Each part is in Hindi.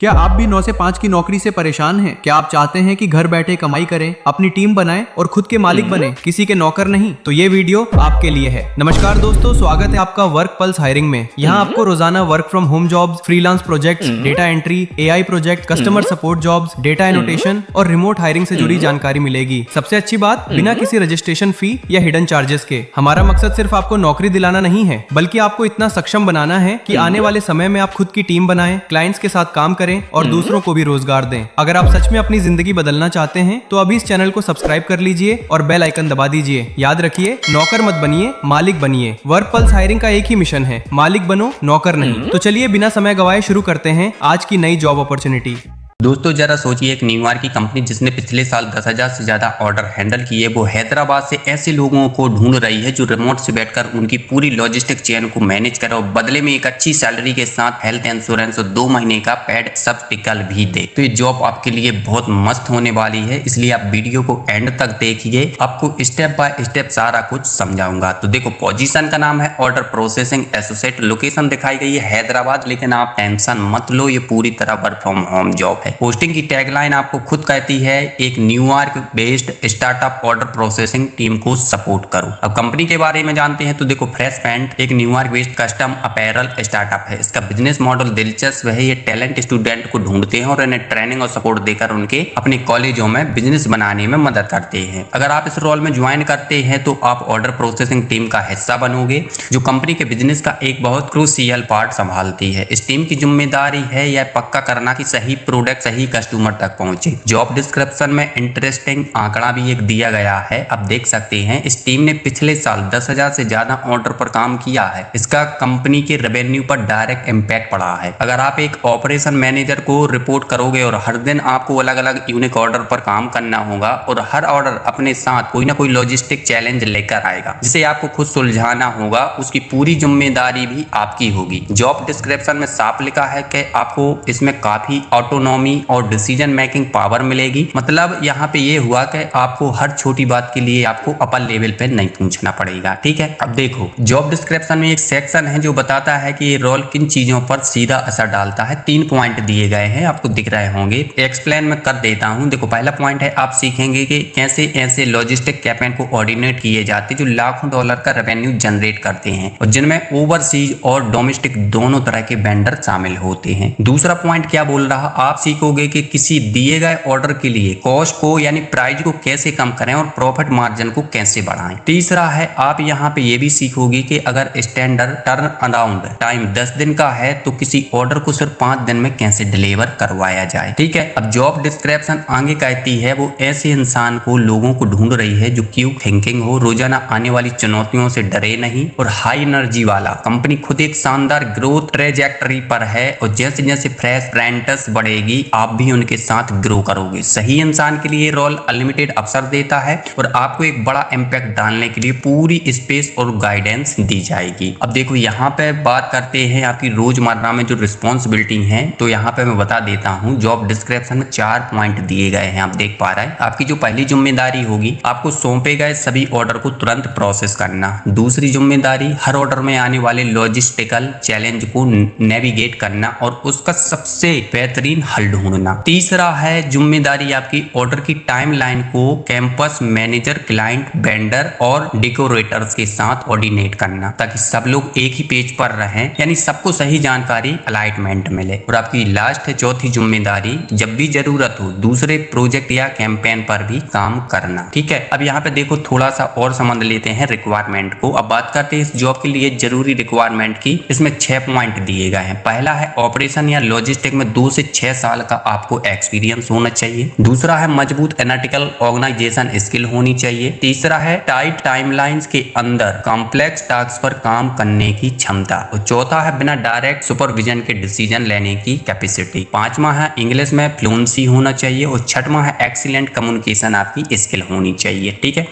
क्या आप भी 9 से 5 की नौकरी से परेशान हैं? क्या आप चाहते हैं कि घर बैठे कमाई करें, अपनी टीम बनाएं और खुद के मालिक बने, किसी के नौकर नहीं? तो ये वीडियो आपके लिए है। नमस्कार दोस्तों, स्वागत है आपका वर्क पल्स हायरिंग में। यहाँ आपको रोजाना work from home jobs, freelance projects, data entry, AI project, customer support jobs, data annotation और रिमोट हायरिंग से जुड़ी जानकारी मिलेगी। सबसे अच्छी बात, बिना किसी रजिस्ट्रेशन फी या हिडन चार्जेस के। हमारा मकसद सिर्फ आपको नौकरी दिलाना नहीं है, बल्कि आपको इतना सक्षम बनाना है कि आने वाले समय में आप खुद की टीम बनाएं, क्लाइंट्स के साथ काम करें और दूसरों को भी रोजगार दें। अगर आप सच में अपनी जिंदगी बदलना चाहते हैं तो अभी इस चैनल को सब्सक्राइब कर लीजिए और बेल आइकन दबा दीजिए। याद रखिए, नौकर मत बनिए, मालिक बनिए। वर्क पल्स हायरिंग का एक ही मिशन है, मालिक बनो, नौकर नहीं। तो चलिए बिना समय गवाए शुरू करते हैं आज की नई जॉब अपॉर्चुनिटी। दोस्तों जरा सोचिए, एक न्यूयॉर्क की कंपनी जिसने पिछले साल 10,000 से ज्यादा ऑर्डर हैंडल किए, वो हैदराबाद से ऐसे लोगों को ढूंढ रही है जो रिमोट से बैठकर उनकी पूरी लॉजिस्टिक चेन को मैनेज करे और बदले में एक अच्छी सैलरी के साथ हेल्थ इंश्योरेंस और 2 महीने का पेड सब्सटिकल भी दे। तो ये जॉब आपके लिए बहुत मस्त होने वाली है, इसलिए आप वीडियो को एंड तक देखिए। आपको स्टेप बाय स्टेप सारा कुछ समझाऊंगा। तो देखो, पोजीशन का नाम है ऑर्डर प्रोसेसिंग एसोसिएट, लोकेशन दिखाई गई है हैदराबाद, लेकिन आप टेंशन मत लो, ये पूरी तरह वर्क फ्रॉम होम जॉब है। पोस्टिंग की टैगलाइन आपको खुद कहती है, एक New York based startup order processing team को सपोर्ट करो। अब कंपनी के बारे में जानते हैं तो देखो, फ्रेश पैंट एक New York based custom apparel startup है। इसका बिजनेस मॉडल दिलचस्प है। ये टैलेंट स्टूडेंट को ढूंढते हैं और इन्हें ट्रेनिंग और सपोर्ट देकर उनके अपने कॉलेजों में बिजनेस बनाने में मदद करते हैं। अगर आप इस रोल में ज्वाइन करते हैं तो आप ऑर्डर प्रोसेसिंग टीम का हिस्सा बनोगे, जो कंपनी के बिजनेस का एक बहुत क्रूशियल पार्ट संभालती है। इस टीम की जिम्मेदारी है यह पक्का करना कि सही प्रोडक्ट सही कस्टमर तक पहुंचे। जॉब डिस्क्रिप्शन में इंटरेस्टिंग आंकड़ा भी एक दिया गया है, आप देख सकते हैं। इस टीम ने पिछले साल 10,000 से ज्यादा ऑर्डर पर काम किया है। इसका कंपनी के रेवेन्यू पर डायरेक्ट इंपैक्ट पड़ा है। अगर आप एक ऑपरेशन मैनेजर को रिपोर्ट करोगे और हर दिन आपको अलग अलग यूनिक ऑर्डर पर काम करना होगा और हर ऑर्डर अपने साथ कोई ना कोई लॉजिस्टिक चैलेंज लेकर आएगा जिसे आपको खुद सुलझाना होगा, उसकी पूरी जिम्मेदारी भी आपकी होगी। जॉब डिस्क्रिप्शन में साफ लिखा है कि आपको इसमें काफी ऑटोनॉमी और डिसीजन मेकिंग पावर मिलेगी। मतलब यहाँ पे ये हुआ कि आपको हर छोटी बात के लिए आपको अपर लेवल पे नहीं पूछना पड़ेगा, ठीक है। अब देखो, जॉब डिस्क्रिप्शन में एक सेक्शन है जो बताता है कि ये रोल किन चीजों पर सीधा असर डालता है। 3 पॉइंट दिए गए हैं, आपको दिख रहे होंगे। एक्सप्लेन में कर देता हूँ। देखो, पहला पॉइंट है, आप सीखेंगे कि कैसे ऐसे लॉजिस्टिक कैंपेन को कोऑर्डिनेट किए जाते जो लाखों डॉलर का रेवेन्यू जनरेट करते हैं और जिनमें ओवरसीज और डोमेस्टिक दोनों तरह के वेंडर शामिल होते हैं। दूसरा पॉइंट क्या बोल रहा, आप सीखोगे कि किसी दिए गए ऑर्डर के लिए कॉस्ट को यानी प्राइस को कैसे कम करें और प्रॉफिट मार्जिन को कैसे बढ़ाएं। तीसरा है, आप यहाँ पे ये भी सीखोगे कि अगर स्टैंडर्ड टर्न अराउंड टाइम 10 दिन का है तो किसी ऑर्डर को सिर्फ 5 दिन में कैसे डिलीवर करवाया जाए, ठीक है। अब जॉब डिस्क्रिप्शन आगे कहती है, वो ऐसे इंसान को लोगों को ढूंढ रही है जो क्यूब थिंकिंग हो, रोजाना आने वाली चुनौतियों से डरे नहीं और हाई एनर्जी वाला। कंपनी खुद एक शानदार ग्रोथ ट्रेजेक्टरी पर है और जैसे जैसे फ्रेश अप्रेंटिस बढ़ेगी आप भी उनके साथ ग्रो करोगे। सही इंसान के लिए रोल अनलिमिटेड अवसर देता है और आपको एक बड़ा इंपैक्ट डालने के लिए पूरी स्पेस और गाइडेंस दी जाएगी। अब देखो, यहाँ पे बात करते हैं आपकी रोजमर्रा में जो रिस्पॉन्सिबिलिटी है, तो यहाँ पे मैं बता देता हूँ। जॉब डिस्क्रिप्शन में 4 पॉइंट दिए गए हैं, आप देख पा रहे हैं। आपकी जो पहली जिम्मेदारी होगी, आपको सौंपे गए सभी ऑर्डर को तुरंत प्रोसेस करना। दूसरी जिम्मेदारी, हर ऑर्डर में आने वाले लॉजिस्टिकल चैलेंज को नेविगेट करना और उसका सबसे बेहतरीन हल ढूंढना। तीसरा है जिम्मेदारी आपकी, ऑर्डर की टाइमलाइन को कैंपस मैनेजर, क्लाइंट, वेंडर और डेकोरेटर्स के साथ कोऑर्डिनेट करना ताकि सब लोग एक ही पेज पर रहें, यानी सबको सही जानकारी अलाइनमेंट मिले। और आपकी लास्ट है चौथी जिम्मेदारी, जब भी जरूरत हो दूसरे प्रोजेक्ट या कैंपेन पर भी काम करना, ठीक है। अब यहाँ पे देखो, थोड़ा सा और समझ लेते हैं रिक्वायरमेंट को। अब बात करते हैं इस जॉब के लिए जरूरी रिक्वायरमेंट की। इसमें 6 पॉइंट दिए गए हैं। पहला है, ऑपरेशन या लॉजिस्टिक में 2 से 6 साल का आपको एक्सपीरियंस होना चाहिए। दूसरा है, मजबूत एनालिटिकल ऑर्गेनाइजेशन स्किल होनी चाहिए। तीसरा है, टाइट टाइमलाइंस के अंदर कॉम्प्लेक्स टास्क पर काम करने की क्षमता। और चौथा है, बिना डायरेक्ट सुपरविजन के डिसीजन लेने की कैपेसिटी। पांचवा है, इंग्लिश में फ्लुएंसी होना चाहिए और छठवां है, एक्सीलेंट कम्युनिकेशन आपकी स्किल होनी चाहिए, ठीक है।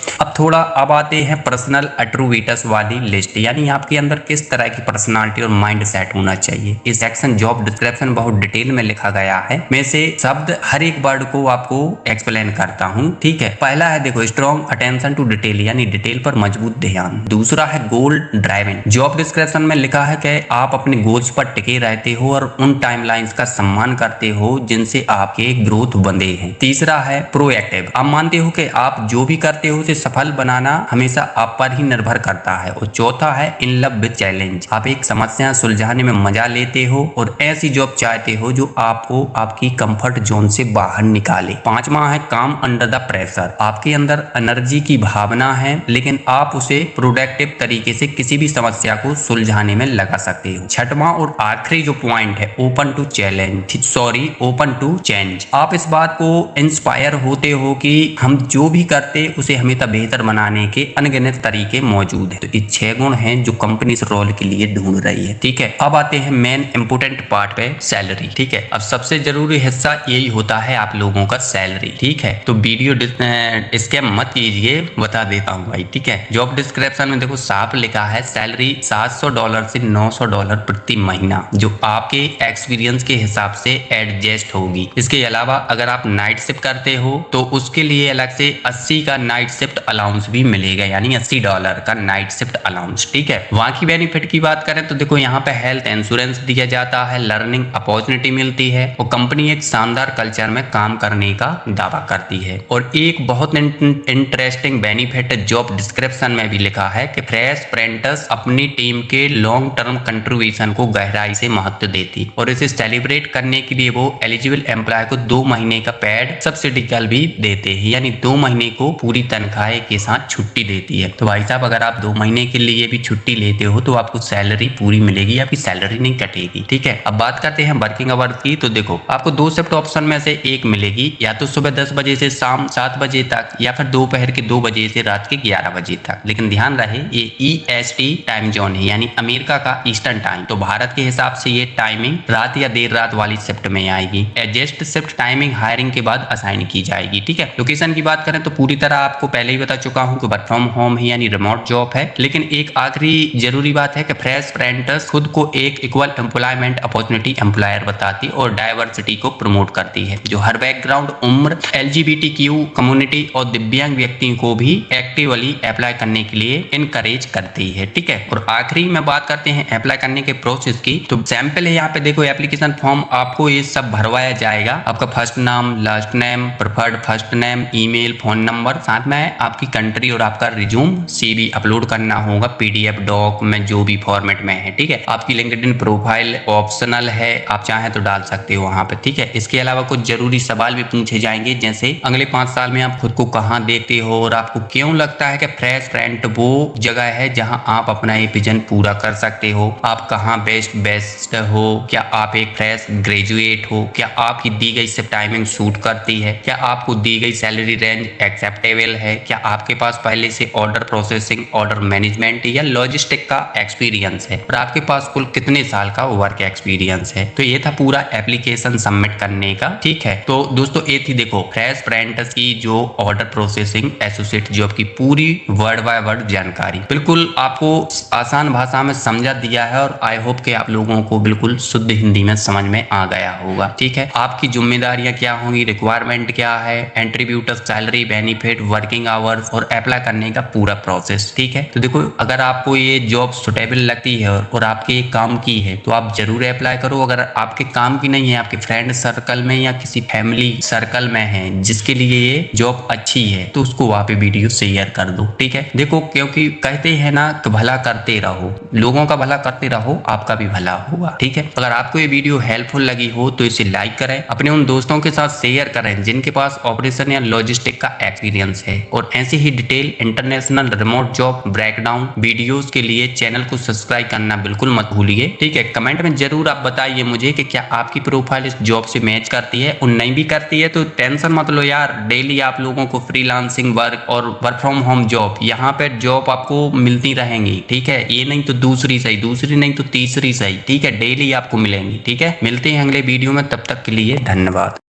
अब आते हैं पर्सनल एट्रीब्यूट्स वाली लिस्ट, यानी आपके अंदर किस तरह की पर्सनालिटी और माइंड सेट होना चाहिए। इस सेक्शन जॉब डिस्क्रिप्शन बहुत डिटेल में लिखा गया है, मैं से शब्द हर एक वर्ड को आपको एक्सप्लेन करता हूँ, ठीक है। पहला है देखो स्ट्रॉन्ग अटेंशन टू डिटेल, यानी डिटेल पर मजबूत ध्यान। दूसरा है गोल ड्राइविंग। जॉब डिस्क्रिप्शन में लिखा है कि आप अपने गोल्स पर टिके रहते हो और उन टाइमलाइंस का सम्मान करते हो जिनसे आपके ग्रोथ बंधे हैं। तीसरा है प्रोएक्टिव। आप मानते हो कि आप जो भी करते हो उसे सफल बनाना हमेशा आप पर ही निर्भर करता है। और चौथा है इन लव विद चैलेंज। आप एक समस्या सुलझाने में मजा लेते हो और ऐसी जॉब चाहते हो जो आपको आपकी कंफर्ट जोन से बाहर निकाले। पांचवा है काम अंडर द प्रेशर। आपके अंदर एनर्जी की भावना है लेकिन आप उसे प्रोडक्टिव तरीके से किसी भी समस्या को सुलझाने में लगा सकते हो। छठवां और आखिरी जो पॉइंट है ओपन टू चेंज। आप इस बात को इंस्पायर होते हो कि हम जो भी करते उसे हमेशा बेहतर बनाने के अनगिनत तरीके मौजूद हैं। तो ये 6 गुण हैं जो कंपनी इस रोल के लिए ढूंढ रही है, ठीक है। अब आते हैं मेन इंपोर्टेंट पार्ट पे, सैलरी, ठीक है। अब सबसे जरूरी हिस्सा यही होता है आप लोगों का सैलरी, ठीक है। तो वीडियो स्किप मत कीजिए, बता देता हूँ भाई, ठीक है। जॉब डिस्क्रिप्शन में देखो साफ लिखा है सैलरी $700 से $900 प्रति महीना, जो आपके एक्सपीरियंस के हिसाब से एडजस्ट होगी। इसके अलावा अगर आप नाइट शिफ्ट करते हो तो उसके लिए अलग से 80 का नाइट शिफ्ट अलाउंस भी मिलेगा, यानी $80 का नाइट शिफ्ट अलाउंस, ठीक है। वहां की बेनिफिट की बात करें तो देखो यहाँ पे हेल्थ इंश्योरेंस दिया जाता है, लर्निंग अपॉर्चुनिटी मिलती है और कंपनी एक शानदार कल्चर में काम करने का दावा करती है। और एक बहुत इंटरेस्टिंग बेनिफिट जॉब डिस्क्रिप्शन में भी लिखा है कि फ्रेश अप्रेंटिस अपनी टीम के लॉन्ग टर्म कंट्रीब्यूशन को गहराई से महत्व देती और इसे सेलिब्रेट करने के लिए वो एलिजिबल एम्प्लॉय को 2 महीने का पेड सब्सिडी भी देते हैं, यानी 2 महीने को पूरी तनख्वाह के साथ छुट्टी देती है। तो भाई साहब अगर आप 2 महीने के लिए भी छुट्टी लेते हो तो आपको सैलरी पूरी मिलेगी, आपकी सैलरी नहीं कटेगी, ठीक है। अब बात करते हैं वर्किंग आवर की। तो देखो आपको 2 शिफ्ट ऑप्शन में से एक मिलेगी, या तो सुबह 10 बजे से शाम 7 बजे तक, या फिर दोपहर के 2 बजे से रात के 11 बजे तक। लेकिन ध्यान रहे ये EST टाइम जोन है, यानी अमेरिका का ईस्टर्न टाइम। तो भारत के हिसाब से ये टाइमिंग रात या देर रात वाली शिफ्ट में आएगी। एडजस्ट शिफ्ट टाइमिंग हायरिंग के बाद असाइन की जाएगी, ठीक है। लोकेशन की बात करें तो पूरी तरह आपको पहले ही बता चुका हूं कि वर्क फ्रॉम होम है, यानी रिमोट जॉब है। लेकिन एक आखिरी जरूरी बात है कि फ्रेश अप्रेंटिस खुद को एक इक्वल एम्प्लॉयमेंट अपॉर्चुनिटी एम्प्लॉयर बताती और डाइवर्सिटी को प्रमोट करती है, जो हर बैकग्राउंड, उम्र, LGBTQ कम्युनिटी और दिव्यांग व्यक्ति को भी एक्टिवली अप्लाई करने के लिए इनकरेज करती है, ठीक है। और आखिरी में बात करते हैं अप्लाई करने के प्रोसेस की। तो सैंपल है यहाँ पे देखो, एप्लीकेशन फॉर्म आपको ये सब भरवाया जाएगा। आपका फर्स्ट नाम, last name, preferred first name, email, phone number, साथ में आपकी कंट्री और आपका रिज्यूम, CV अपलोड करना होगा PDF डॉक में, जो भी फॉर्मेट में है, ठीक है। आपकी लिंक्डइन प्रोफाइल ऑप्शनल है, आप चाहें तो डाल सकते हो वहां पे, ठीक है। इसके अलावा कुछ जरूरी सवाल भी पूछे जाएंगे, जैसे अगले 5 साल में आप खुद को कहाँ देखते हो और आपको क्यों लगता है कि फ्रेश फ्रेंट वो जगह है जहां आप अपना ये विजन पूरा कर सकते हो। आप कहाँ बेस्ट हो, क्या आप एक फ्रेश ग्रेजुएट हो, क्या आपकी दी गई शिफ्ट टाइमिंग सूट करती है, क्या आपको दी गई सैलरी रेंज एक्सेप्टेबल है, क्या आपके पास पहले से ऑर्डर प्रोसेसिंग, ऑर्डर मैनेजमेंट या लॉजिस्टिक का एक्सपीरियंस है, और आपके पास कुल कितने साल का वर्क एक्सपीरियंस है। तो ये था पूरा एप्लीकेशन सबमिट करने का, ठीक है। तो दोस्तों ये थी देखो फ्रेश अप्रेंटिस की जो ऑर्डर प्रोसेसिंग एसोसिएट जॉब की पूरी वर्ड बाय वर्ड जानकारी, बिल्कुल आपको आसान भाषा में समझा दिया है और आई होप कि आप लोगों को बिल्कुल शुद्ध हिंदी में समझ में आ गया होगा, ठीक है। आपकी जिम्मेदारियां क्या होंगी, रिक्वायरमेंट क्या है, attribute of salary, benefit, working hours और अप्लाई करने का पूरा प्रोसेस, ठीक है। तो देखो अगर आपको ये जॉब सुटेबल लगती है और आपके काम की है तो आप जरूर अप्लाई करो। अगर आपके काम की नहीं है, आपके फ्रेंड सर्कल में या किसी फैमिली सर्कल में है जिसके लिए ये जॉब अच्छी है, तो उसको वहां पे वीडियो शेयर कर दो, ठीक है। देखो क्योंकि कहते हैं ना कि भला करते रहो, लोगों का भला करते रहो, आपका भी भला होगा, ठीक है। अगर आपको ये वीडियो हेल्पफुल लगी हो तो इसे लाइक करें, अपने उन दोस्तों के साथ शेयर करें जिनके पास ऑपरेशन या लॉजिस्टिक का एक्सपीरियंस है। और ऐसे ही detail international remote job breakdown videos के लिए चैनल को सब्सक्राइब करना बिल्कुल मत भूलिए, ठीक है। कमेंट में जरूर आप बताइए मुझे कि क्या आपकी प्रोफाइल इस जॉब से मैच करती है, और नहीं भी करती है तो टेंशन मत लो यार, डेली आप लोगों को फ्रीलांसिंग वर्क और वर्क फ्रॉम होम जॉब, यहाँ पे जॉब आपको मिलती रहेंगी, ठीक है। ये नहीं तो दूसरी सही, दूसरी नहीं तो तीसरी सही, ठीक है। डेली आपको मिलेंगी, ठीक है। मिलते हैं अगले वीडियो में, तब तक के लिए धन्यवाद।